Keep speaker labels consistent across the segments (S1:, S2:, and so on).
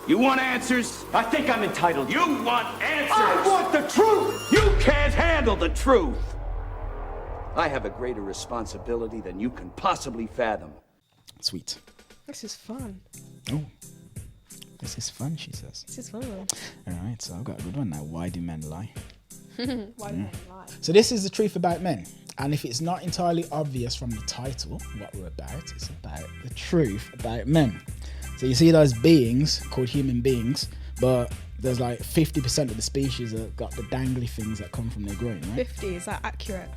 S1: You want answers?
S2: I think I'm entitled.
S1: You want answers?
S2: I want the truth!
S1: You can't handle the truth.
S2: I have a greater responsibility than you can possibly fathom.
S3: Sweet.
S4: This is fun.
S3: Oh, this is fun, she says.
S4: This is fun.
S3: All right, so I've got a good one now. Why do men lie?
S4: Why do men lie?
S3: So this is the truth about men. And if it's not entirely obvious from the title what we're about, it's about the truth about men. So you see those beings called human beings, but there's like 50% of the species that got the dangly things that come from their groin, right?
S4: 50, is that accurate?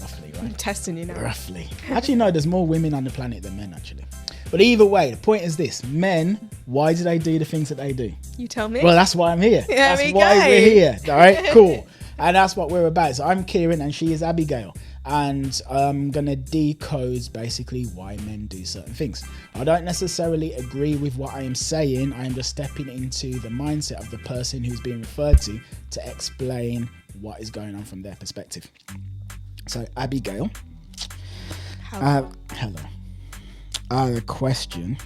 S3: Roughly,
S4: I'm
S3: right?
S4: testing you now.
S3: Roughly. Actually, no, there's more women on the planet than men, actually. But either way, the point is this. Men, why do they do the things that they do?
S4: You tell me.
S3: Well, that's why I'm here.
S4: There
S3: That's
S4: we
S3: why
S4: go.
S3: we're here. All right, cool. And that's what we're about. So I'm Kieren and she is Abigail. And I'm going to decode basically why men do certain things. I don't necessarily agree with what I am saying. I am just stepping into the mindset of the person who's being referred to explain what is going on from their perspective. So Abigail.
S4: Hello.
S3: Hello. I have a question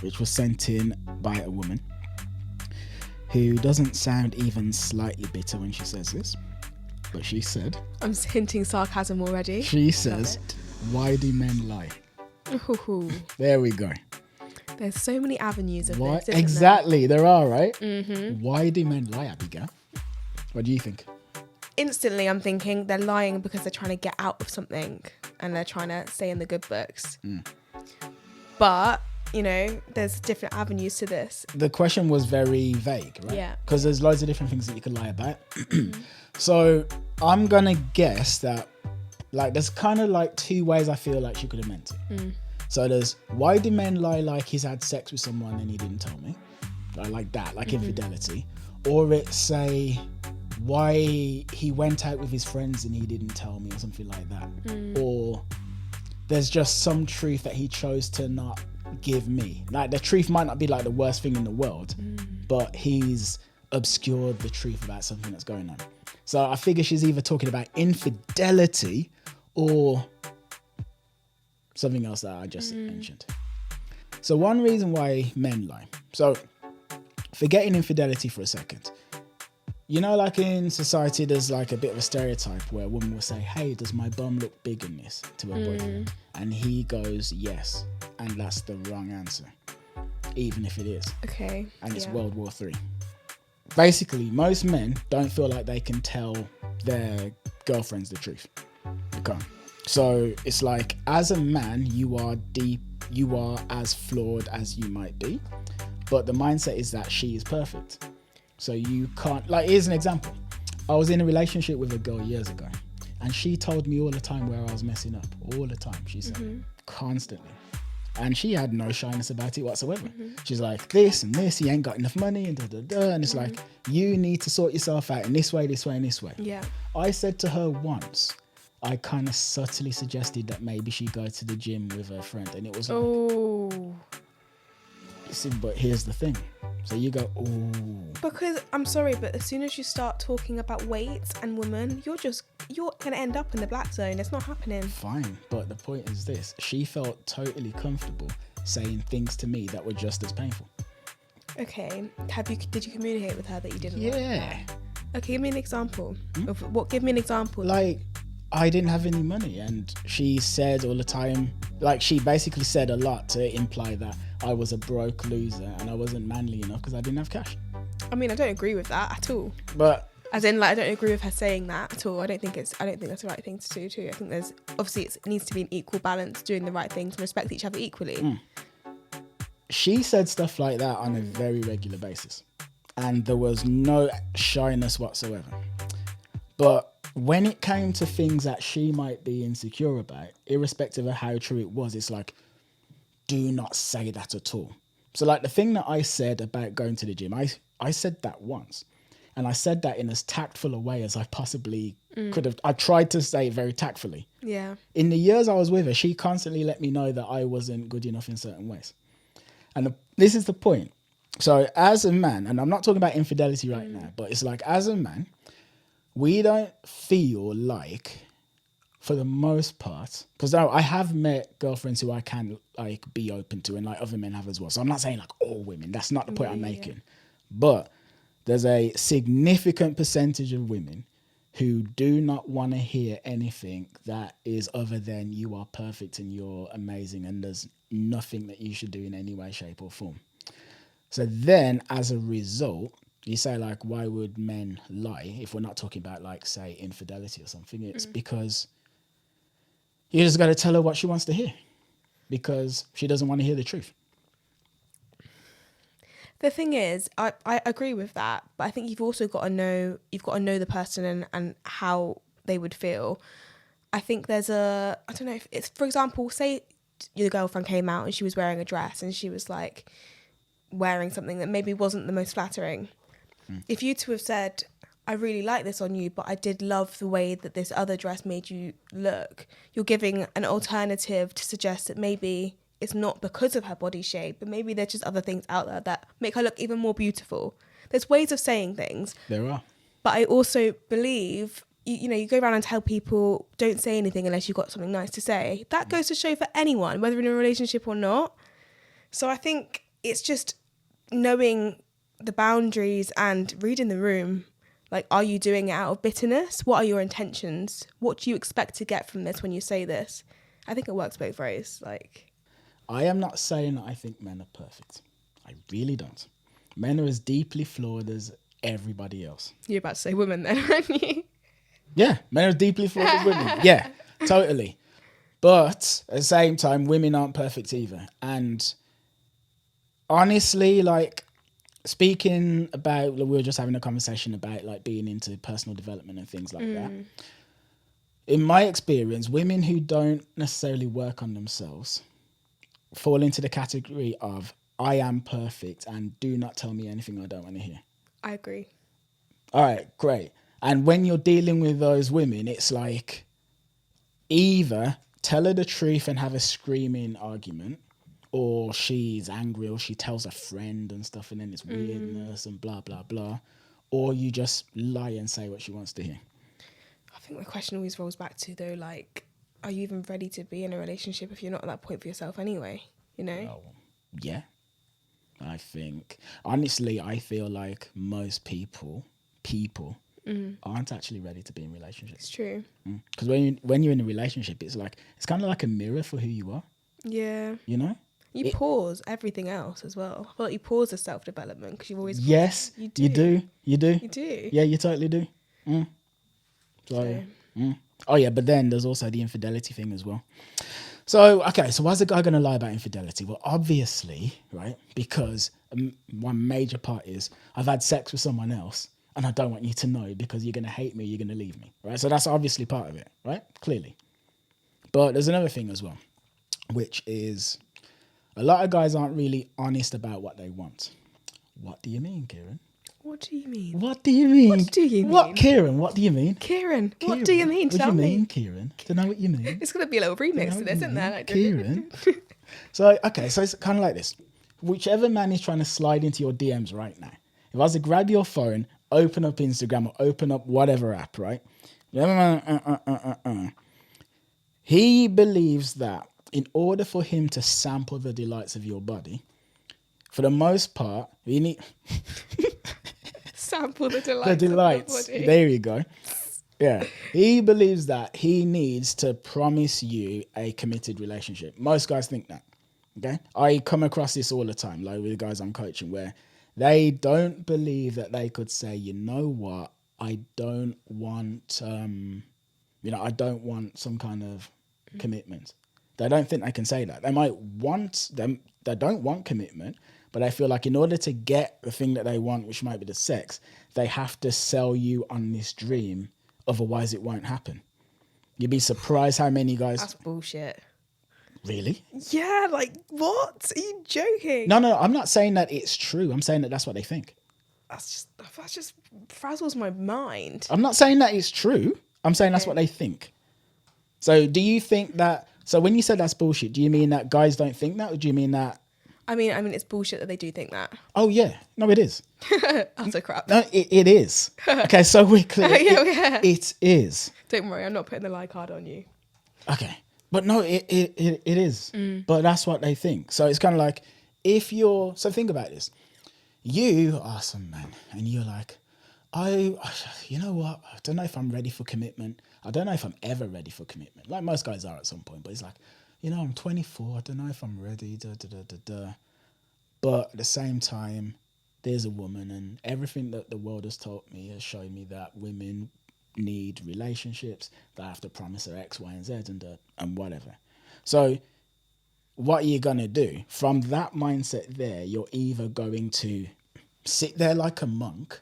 S3: which was sent in by a woman who doesn't sound even slightly bitter when she says this. But she said...
S4: I'm hinting sarcasm already.
S3: She says, why do men lie?
S4: Ooh.
S3: There we go.
S4: There's so many avenues of
S3: Why?
S4: this. Isn't
S3: Exactly, there are, right?
S4: Mm-hmm.
S3: Why do men lie, Abigail? What do you think?
S4: Instantly, I'm thinking they're lying because they're trying to get out of something and they're trying to stay in the good books. But, you know, there's different avenues to this.
S3: The question was very vague, right?
S4: Yeah.
S3: Because there's loads of different things that you could lie about. So I'm going to guess that, like, there's kind of like two ways I feel like she could have meant it. So there's, why do men lie like he's had sex with someone and he didn't tell me? Like that, like infidelity. Or it's say, why he went out with his friends and he didn't tell me or something like that. Or there's just some truth that he chose to not give me. Like the truth might not be like the worst thing in the world, but he's obscured the truth about something that's going on. So I figure she's either talking about infidelity or something else that I just mentioned. So one reason why men lie. So forgetting infidelity for a second. You know, like in society, there's like a bit of a stereotype where a woman will say, hey, does my bum look big in this to her boyfriend? And he goes, yes. And that's the wrong answer, even if it is.
S4: Okay.
S3: And it's World War III. Basically, most men don't feel like they can tell their girlfriends the truth. They can't. So it's like, as a man, you are as flawed as you might be. But the mindset is that she is perfect. So you can't, like, here's an example. I was in a relationship with a girl years ago and she told me all the time where I was messing up. All the time, she said, constantly. And she had no shyness about it whatsoever. She's like, this and this, he ain't got enough money and da-da-da. And it's like, you need to sort yourself out in this way, this way, and this way.
S4: Yeah.
S3: I said to her once, I kind of subtly suggested that maybe she go to the gym with her friend. And it was like,
S4: Oh.
S3: see, but here's the thing. So you go, ooh.
S4: Because, I'm sorry, but as soon as you start talking about weights and women, you're going to end up in the black zone. It's not happening.
S3: Fine, but the point is this. She felt totally comfortable saying things to me that were just as painful.
S4: Okay. Did you communicate with her that you didn't like
S3: Yeah.
S4: that? Okay, give me an example. Of what? Give me an example.
S3: Like, I didn't have any money and she said all the time, like she basically said a lot to imply that I was a broke loser and I wasn't manly enough because I didn't have cash.
S4: I mean, I don't agree with that at all.
S3: But
S4: As in, like, I don't agree with her saying that at all. I don't think that's the right thing to do too. I think there's, obviously it needs to be an equal balance, doing the right things and respect each other equally.
S3: she said stuff like that on a very regular basis and there was no shyness whatsoever. But when it came to things that she might be insecure about, irrespective of how true it was, it's like, do not say that at all. So like the thing that I said about going to the gym, I said that once. And I said that in as tactful a way as I possibly could have. I tried to say it very tactfully.
S4: Yeah.
S3: In the years I was with her, she constantly let me know that I wasn't good enough in certain ways. And this is the point. So as a man, and I'm not talking about infidelity right now, but it's like as a man, we don't feel like for the most part, because I have met girlfriends who I can like be open to, and like other men have as well. So I'm not saying like all women. That's not the point I'm making. But there's a significant percentage of women who do not want to hear anything that is other than you are perfect and you're amazing and there's nothing that you should do in any way, shape or form. So then as a result, you say like, why would men lie? If we're not talking about like, say, infidelity or something, it's because you just got to tell her what she wants to hear because she doesn't want to hear the truth.
S4: The thing is, I agree with that, but I think you've also got to know the person and how they would feel. I think there's I don't know if it's, for example, say your girlfriend came out and she was wearing a dress and she was like wearing something that maybe wasn't the most flattering. If you two have said, I really like this on you, but I did love the way that this other dress made you look, you're giving an alternative to suggest that maybe it's not because of her body shape, but maybe there's just other things out there that make her look even more beautiful. There's ways of saying things.
S3: There are.
S4: But I also believe, you go around and tell people, don't say anything unless you've got something nice to say. That goes to show for anyone, whether in a relationship or not. So I think it's just knowing the boundaries and reading the room. Like, are you doing it out of bitterness? What are your intentions? What do you expect to get from this when you say this? I think it works both ways. Like,
S3: I am not saying that I think men are perfect. I really don't. Men are as deeply flawed as everybody else.
S4: you're about to say women then, aren't you?
S3: Yeah, men are as deeply flawed as women. Yeah, totally. But at the same time, women aren't perfect either. And honestly, like, speaking about, we were just having a conversation about like being into personal development and things like that. In my experience, women who don't necessarily work on themselves fall into the category of I am perfect and do not tell me anything I don't want to hear.
S4: I agree.
S3: All right, great. And when you're dealing with those women, it's like either tell her the truth and have a screaming argument, or she's angry, or she tells a friend and stuff, and then it's weirdness and blah, blah, blah. Or you just lie and say what she wants to hear.
S4: I think the question always rolls back to, though, like, are you even ready to be in a relationship if you're not at that point for yourself anyway, you know?
S3: Oh, yeah. I think, honestly, I feel like most people aren't actually ready to be in relationships.
S4: It's true.
S3: Because when you're in a relationship, it's kind of like a mirror for who you are.
S4: Yeah.
S3: You know?
S4: You pause everything else as well. I feel like you pause the self-development because you've always...
S3: Yes, you do. You do.
S4: You do.
S3: Yeah, you totally do. Oh, yeah, but then there's also the infidelity thing as well. So, okay, so why's a guy going to lie about infidelity? Well, obviously, right, because one major part is I've had sex with someone else and I don't want you to know because you're going to hate me, you're going to leave me, right? So that's obviously part of it, right? Clearly. But there's another thing as well, which is a lot of guys aren't really honest about what they want. What do you mean, Kieren?
S4: What do you mean?
S3: What do you mean?
S4: What do you mean?
S3: What, Kieren? What do you mean?
S4: Kieren, what do you mean?
S3: What
S4: Tell
S3: do you
S4: me.
S3: mean, Kieren? Do you know what you mean?
S4: It's going to be a little remix to this, isn't there? Like,
S3: Kieren. So, okay, so it's kind of like this. Whichever man is trying to slide into your DMs right now, if I was to grab your phone, open up Instagram or open up whatever app, right? He believes that in order for him to sample the delights of your body, for the most part, you need...
S4: Sample the delights.
S3: The delights.
S4: Of the body.
S3: There you go. Yeah. He believes that he needs to promise you a committed relationship. Most guys think that. Okay. I come across this all the time, like with the guys I'm coaching, where they don't believe that they could say, you know what, I don't want I don't want some kind of commitment. They don't think they can say that. They might want them, they don't want commitment, but I feel like in order to get the thing that they want, which might be the sex, they have to sell you on this dream. Otherwise, it won't happen. You'd be surprised how many guys...
S4: That's bullshit.
S3: Really?
S4: Yeah, like, what? Are you joking?
S3: No, I'm not saying that it's true. I'm saying that that's what they think.
S4: That just frazzles my mind.
S3: I'm not saying that it's true. I'm saying that's what they think. So do you think that... So when you said that's bullshit, do you mean that guys don't think that? Or do you mean that...
S4: I mean, it's bullshit that they do think that.
S3: Oh, yeah. No, it is.
S4: Utter crap.
S3: No, it is. Okay, so we're clear.
S4: Yeah.
S3: It is.
S4: Don't worry, I'm not putting the lie card on you.
S3: Okay. But no, it is. But that's what they think. So it's kind of like, so think about this. You are some man and you're like, you know what? I don't know if I'm ready for commitment. I don't know if I'm ever ready for commitment. Like most guys are at some point, but it's like, I'm 24. I don't know if I'm ready. But at the same time, there's a woman, and everything that the world has taught me has shown me that women need relationships. They have to promise her X, Y, and Z, and whatever. So what are you going to do? From that mindset there, you're either going to sit there like a monk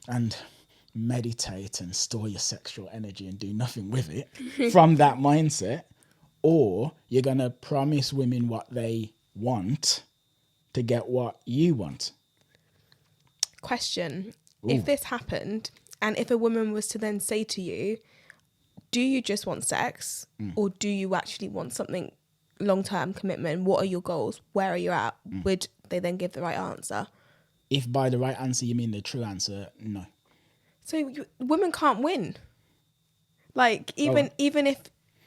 S3: and meditate and store your sexual energy and do nothing with it from that mindset, or you're going to promise women what they want to get what you want.
S4: Question. If this happened and if a woman was to then say to you, do you just want sex or do you actually want something long-term commitment? What are your goals? Where are you at? Would they then give the right answer?
S3: If by the right answer you mean the true answer, no.
S4: So women can't win. Like even if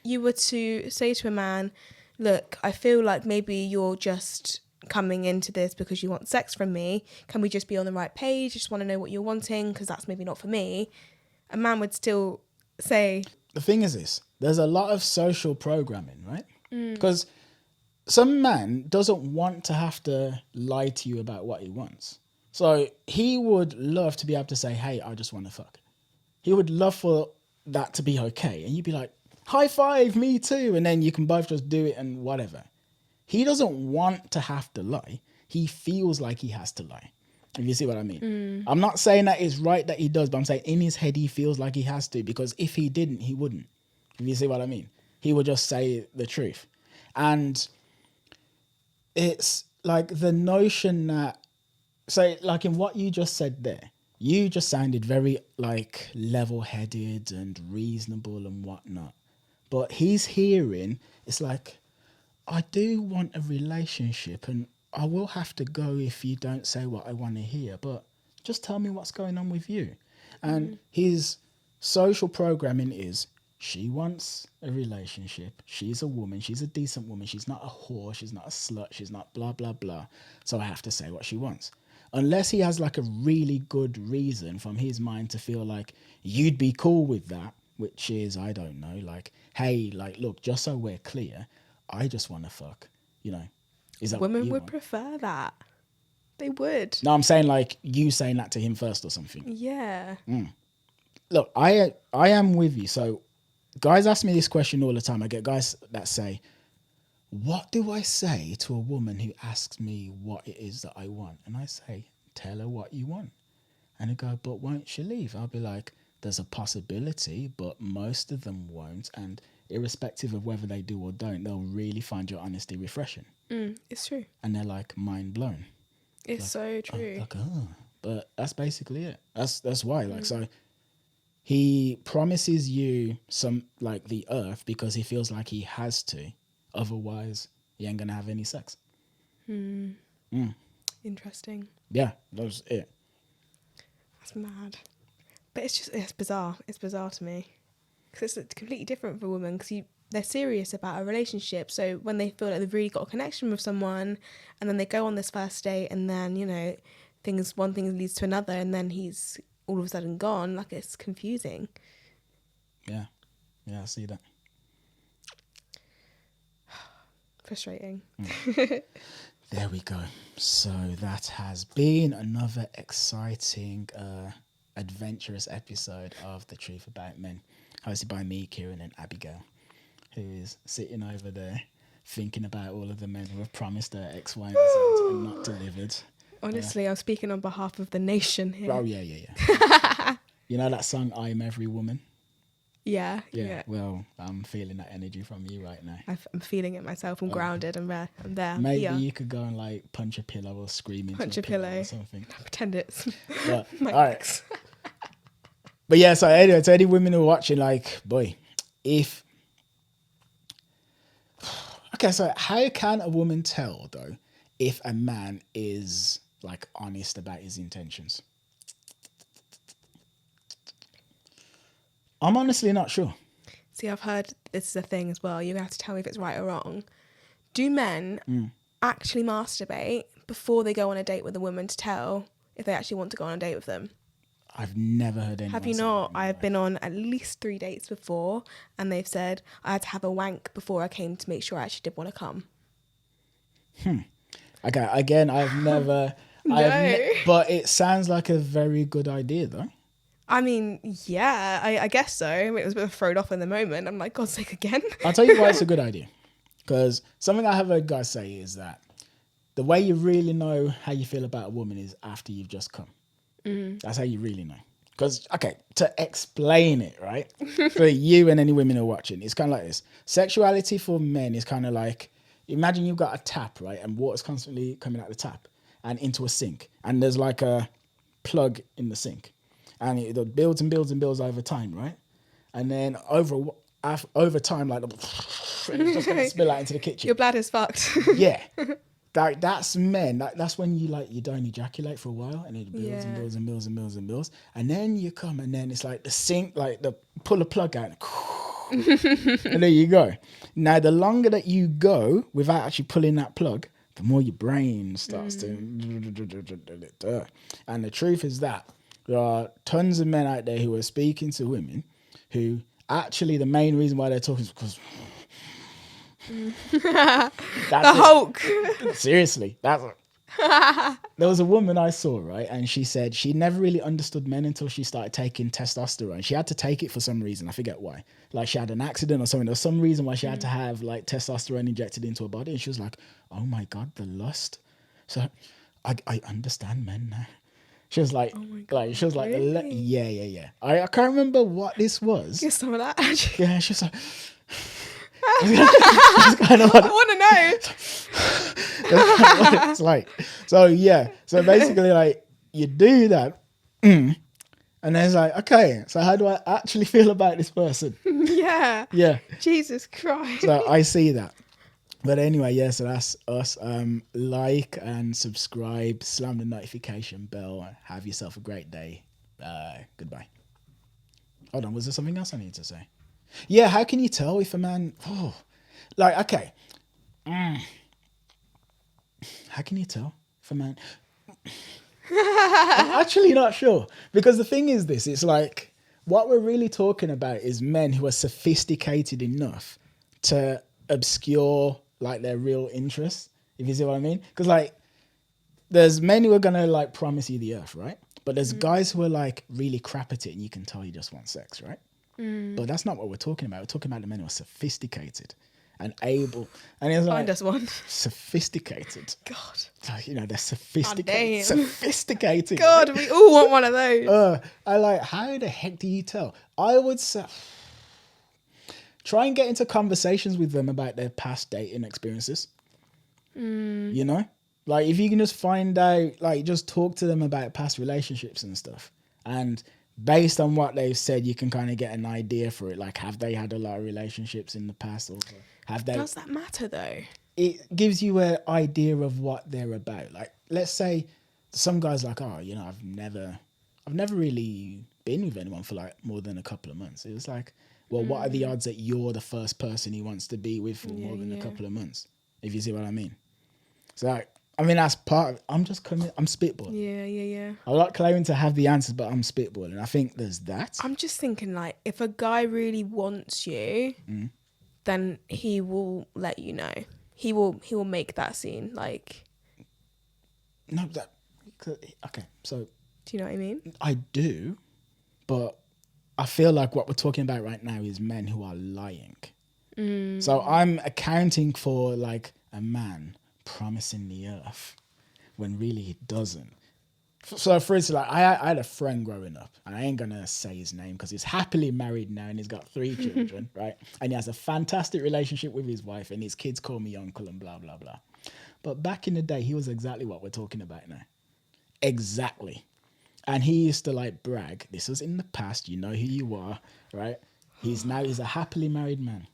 S4: you were to say to a man, look, I feel like maybe you're just coming into this because you want sex from me. Can we just be on the right page? Just want to know what you're wanting because that's maybe not for me. A man would still say...
S3: The thing is this, there's a lot of social programming, right? Because some man doesn't want to have to lie to you about what he wants. So he would love to be able to say, hey, I just want to fuck. He would love for that to be okay. And you'd be like, high five, me too. And then you can both just do it and whatever. He doesn't want to have to lie. He feels like he has to lie. If you see what I mean. I'm not saying that it's right that he does, but I'm saying in his head he feels like he has to, because if he didn't, he wouldn't. If you see what I mean. He would just say the truth. And it's like the notion that, so like in what you just said there, you just sounded very like level-headed and reasonable and whatnot. But he's hearing, it's like, I do want a relationship and I will have to go if you don't say what I want to hear, but just tell me what's going on with you. And his social programming is, she wants a relationship. She's a woman. She's a decent woman. She's not a whore. She's not a slut. She's not blah, blah, blah. So I have to say what she wants. Unless he has like a really good reason from his mind to feel like you'd be cool with that, which is, I don't know, like, hey, like, look, just so we're clear, I just want to fuck, Is that
S4: Women
S3: what you
S4: would
S3: want?
S4: prefer that. They would.
S3: No, I'm saying like you saying that to him first or something.
S4: Yeah.
S3: Look, I am with you. So guys ask me this question all the time. I get guys that say, what do I say to a woman who asks me what it is that I want? And I say, tell her what you want. And they go, but won't she leave? I'll be like, there's a possibility, but most of them won't. And irrespective of whether they do or don't, they'll really find your honesty refreshing.
S4: It's true.
S3: And they're like mind blown.
S4: It's
S3: Like,
S4: so true.
S3: But that's basically it. That's why. Like, so he promises you some, like, the earth because he feels like he has to. Otherwise, he ain't gonna have any sex.
S4: Interesting.
S3: Yeah, that was it.
S4: That's mad. But it's bizarre. It's bizarre to me. Because it's completely different for a woman because they're serious about a relationship. So when they feel like they've really got a connection with someone and then they go on this first date and then, one thing leads to another and then he's all of a sudden gone, like it's confusing.
S3: Yeah, I see that.
S4: Frustrating.
S3: There we go. So that has been another exciting, adventurous episode of The Truth About Men, hosted by me, Kieren, and Abigail, who is sitting over there thinking about all of the men who have promised her X, Y, and Z and not delivered.
S4: Honestly, I'm speaking on behalf of the nation here.
S3: Oh, yeah. You know that song, I'm Every Woman?
S4: Yeah.
S3: Well, I'm feeling that energy from you right now.
S4: I'm feeling it myself. I'm grounded. I'm there.
S3: Maybe
S4: here.
S3: you could go and like punch a pillow or scream into
S4: Punch a
S3: pillow
S4: pillow
S3: or something.
S4: Pretend it's
S3: But,
S4: my
S3: all right.
S4: ex.
S3: But yeah, so anyway, to any women who are watching, like, boy, okay, so how can a woman tell though if a man is like honest about his intentions? I'm honestly not sure.
S4: See, I've heard this is a thing as well. You're going to have to tell me if it's right or wrong. Do men actually masturbate before they go on a date with a woman to tell if they actually want to go on a date with them?
S3: I've never heard anyone
S4: Have you
S3: say that
S4: not?
S3: in my
S4: I've
S3: life.
S4: been on at least 3 dates before, and they've said I had to have a wank before I came to make sure I actually did want to come.
S3: Okay, again, I've never. But it sounds like a very good idea, though.
S4: I mean, yeah, I guess so. It was a bit thrown off in the moment. I'm like, God's sake, again.
S3: I'll tell you why it's a good idea. Because something I have heard guys say is that the way you really know how you feel about a woman is after you've just come. That's how you really know. Because, okay, to explain it, right, for you and any women who are watching, it's kind of like this. Sexuality for men is kind of like, imagine you've got a tap, right, and water's constantly coming out the tap and into a sink. And there's like a plug in the sink. And it builds and builds and builds over time, right? And then over time, like, and it's just going to spill out into the kitchen.
S4: Your bladder's fucked.
S3: Yeah. That's men. That's when you don't ejaculate for a while, and it builds and builds and builds and builds and builds, and then you come, and then it's like the sink, like pull a plug out, and there you go. Now, the longer that you go without actually pulling that plug, the more your brain starts to. And the truth is that there are tons of men out there who are speaking to women who actually the main reason why they're talking is because.
S4: The Hulk.
S3: Seriously, there was a woman I saw, right, and she said she never really understood men until she started taking testosterone. She had to take it for some reason, I forget why. Like she had an accident or something. There was some reason why she had to have like testosterone injected into her body, and she was like, "Oh my god, the lust." So I understand men now. She was like, she was like,
S4: really?
S3: yeah. I can't remember what this was.
S4: Get some of that. Actually.
S3: Yeah, she was like. Kind of
S4: I want to know.
S3: what it's like. So yeah. So basically, like you do that, and then it's like, okay. So how do I actually feel about this person?
S4: Yeah.
S3: Yeah.
S4: Jesus Christ.
S3: So I see that. But anyway, yeah. So that's us. Like and subscribe. Slam the notification bell. Have yourself a great day. Goodbye. Hold on. Was there something else I need to say? Yeah, how can you tell if a man... Oh, like, okay. How can you tell if a man... I'm actually not sure. Because the thing is this, it's like, what we're really talking about is men who are sophisticated enough to obscure, like, their real interests, if you see what I mean. Because, like, there's men who are going to, like, promise you the earth, right? But there's guys who are, like, really crap at it and you can tell you just want sex, right? But that's not what we're talking about. We're talking about the men who are sophisticated and able. And it's like,
S4: Find us one.
S3: sophisticated.
S4: God.
S3: Like, you know, they're sophisticated.
S4: damn.
S3: Sophisticated.
S4: God, we all want one of those.
S3: I like, how the heck do you tell? I would say, try and get into conversations with them about their past dating experiences. You know? Like, if you can just find out, like, just talk to them about past relationships and stuff. And based on what they've said, you can kind of get an idea for it. Like, have they had a lot of relationships in the past? Or have they?
S4: Does that matter, though?
S3: It gives you an idea of what they're about. Like, let's say some guys like, oh, you know, I've never really been with anyone for like more than a couple of months. It was like, well, what are the odds that you're the first person he wants to be with for more than a couple of months? If you see what I mean. So, like, I mean, that's part of it. I'm spitballing.
S4: Yeah.
S3: I'm not claiming to have the answers, but I'm spitballing. I think there's that.
S4: I'm just thinking, like, if a guy really wants you, then he will let you know. He will make that scene. Like,
S3: No, okay. So
S4: do you know what I mean?
S3: I do, but I feel like what we're talking about right now is men who are lying. So I'm accounting for like a man promising the earth when really he doesn't. So for instance, like I had a friend growing up, and I ain't gonna say his name because he's happily married now and he's got 3 children, right? And he has a fantastic relationship with his wife, and his kids call me uncle and blah blah blah. But back in the day, he was exactly what we're talking about now. Exactly. And he used to like brag, this was in the past, you know who you are, right? He's a happily married man.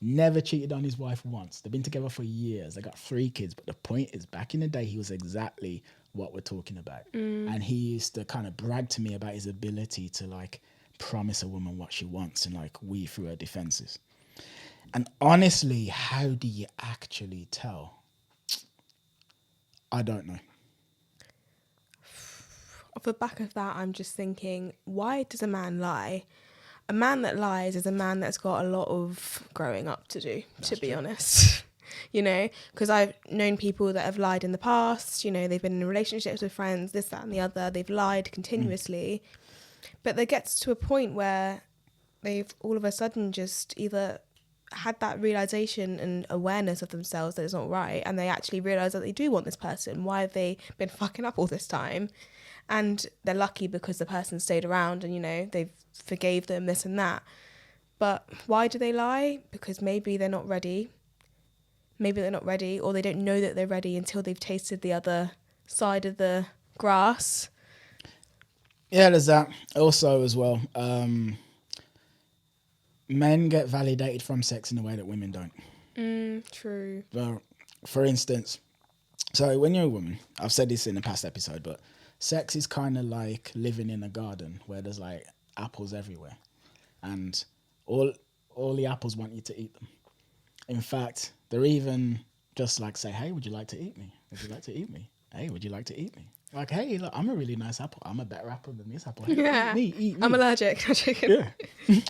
S3: Never cheated on his wife once. They've been together for years. They got 3 kids. But the point is, back in the day, he was exactly what we're talking about. And he used to kind of brag to me about his ability to like promise a woman what she wants and like weave through her defenses. And honestly, how do you actually tell? I don't know.
S4: Off the back of that, I'm just thinking, why does a man lie? A man that lies is a man that's got a lot of growing up to do, to be honest. You know, because I've known people that have lied in the past, you know, they've been in relationships with friends, this, that and the other, they've lied continuously. But there gets to a point where they've all of a sudden just either had that realization and awareness of themselves that it's not right, and they actually realize that they do want this person. Why have they been fucking up all this time? And they're lucky because the person stayed around and, you know, they've forgave them, this and that. But why do they lie? Because maybe they're not ready. Maybe they're not ready, or they don't know that they're ready until they've tasted the other side of the grass.
S3: Yeah, there's that. Also, as well, men get validated from sex in a way that women don't.
S4: True.
S3: Well, for instance, so when you're a woman, I've said this in a past episode, but sex is kind of like living in a garden where there's like apples everywhere, and all the apples want you to eat them. In fact, they're even just like say, hey, would you like to eat me? Would you like to eat me? Hey, would you like to eat me? Like, hey, look, I'm a really nice apple. I'm a better apple than this apple. Hey,
S4: Yeah.
S3: eat me.
S4: I'm allergic.
S3: Yeah.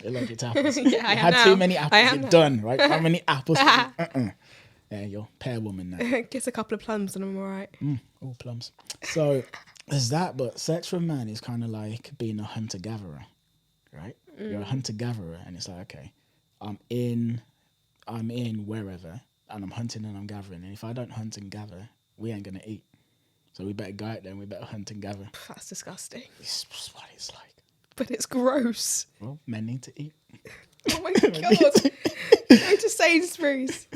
S3: Allergic to apples.
S4: Yeah, I
S3: You
S4: am
S3: had
S4: now.
S3: too many
S4: I
S3: apples,
S4: am
S3: you're
S4: now.
S3: done, right? How many apples? Yeah, you're pear woman now.
S4: Gets a couple of plums and I'm all right.
S3: All plums. So there's that, but sex for a man is kind of like being a hunter-gatherer, right? You're a hunter-gatherer, and it's like, okay, I'm in wherever, and I'm hunting and I'm gathering. And if I don't hunt and gather, we ain't going to eat. So we better go out there and we better hunt and gather.
S4: That's disgusting.
S3: It's just what it's like.
S4: But it's gross.
S3: Well, men need to eat.
S4: Oh my God. Go to Sainsbury's.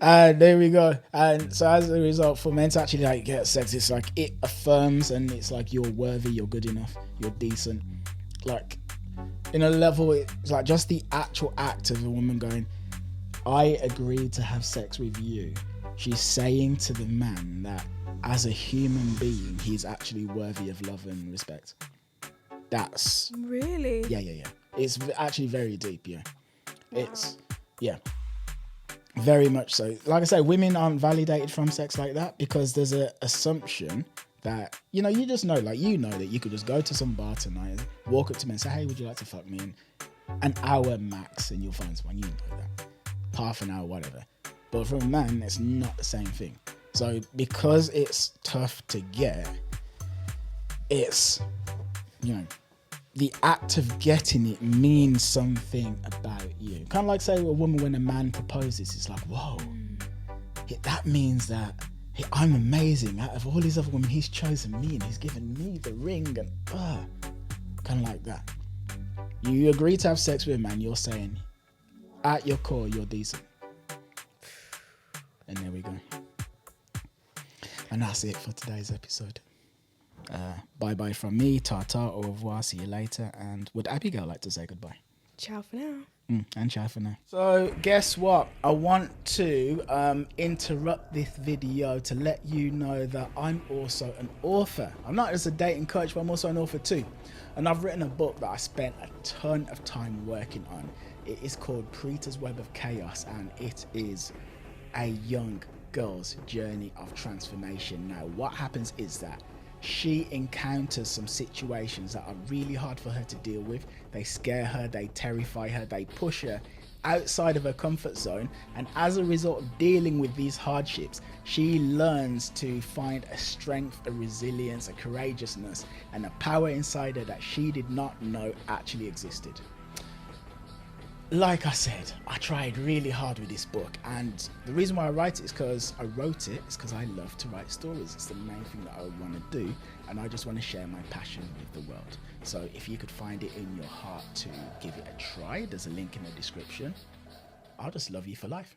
S3: There we go. And so as a result, for men to actually like get sex, it's like it affirms, and it's like you're worthy, you're good enough, you're decent. Like in a level, it's like just the actual act of a woman going, I agreed to have sex with you. She's saying to the man that as a human being, he's actually worthy of love and respect. That's
S4: Really?
S3: yeah. It's actually very deep. Yeah, it's very much so. Like I say, women aren't validated from sex like that because there's a assumption that, you know, you just know, like, you know that you could just go to some bar tonight, walk up to me and say, hey, would you like to fuck me? In an hour max, and you'll find someone. You know that. Half an hour, whatever. But for a man, it's not the same thing. So because it's tough to get, it's, you know, the act of getting it means something about you. Kind of like, say, a woman, when a man proposes, it's like, whoa, that means that, hey, I'm amazing. Out of all these other women, he's chosen me and he's given me the ring, and kind of like that. You agree to have sex with a man, you're saying, at your core, you're decent. And there we go. And that's it for today's episode. Bye-bye from me, ta-ta, au revoir, see you later. And would Abigail like to say goodbye?
S4: Ciao for now.
S3: And ciao for now. So guess what? I want to interrupt this video to let you know that I'm also an author. I'm not just a dating coach, but I'm also an author too. And I've written a book that I spent a ton of time working on. It is called Preeta's Web of Chaos, and it is a young girl's journey of transformation. Now, what happens is that she encounters some situations that are really hard for her to deal with. They scare her, they terrify her, they push her outside of her comfort zone. And as a result of dealing with these hardships, she learns to find a strength, a resilience, a courageousness, and a power inside her that she did not know actually existed. Like I said, I tried really hard with this book, and the reason why I write it is because I I love to write stories. It's the main thing that I want to do, and I just want to share my passion with the world. So if you could find it in your heart to give it a try, there's a link in the description. I'll just love you for life.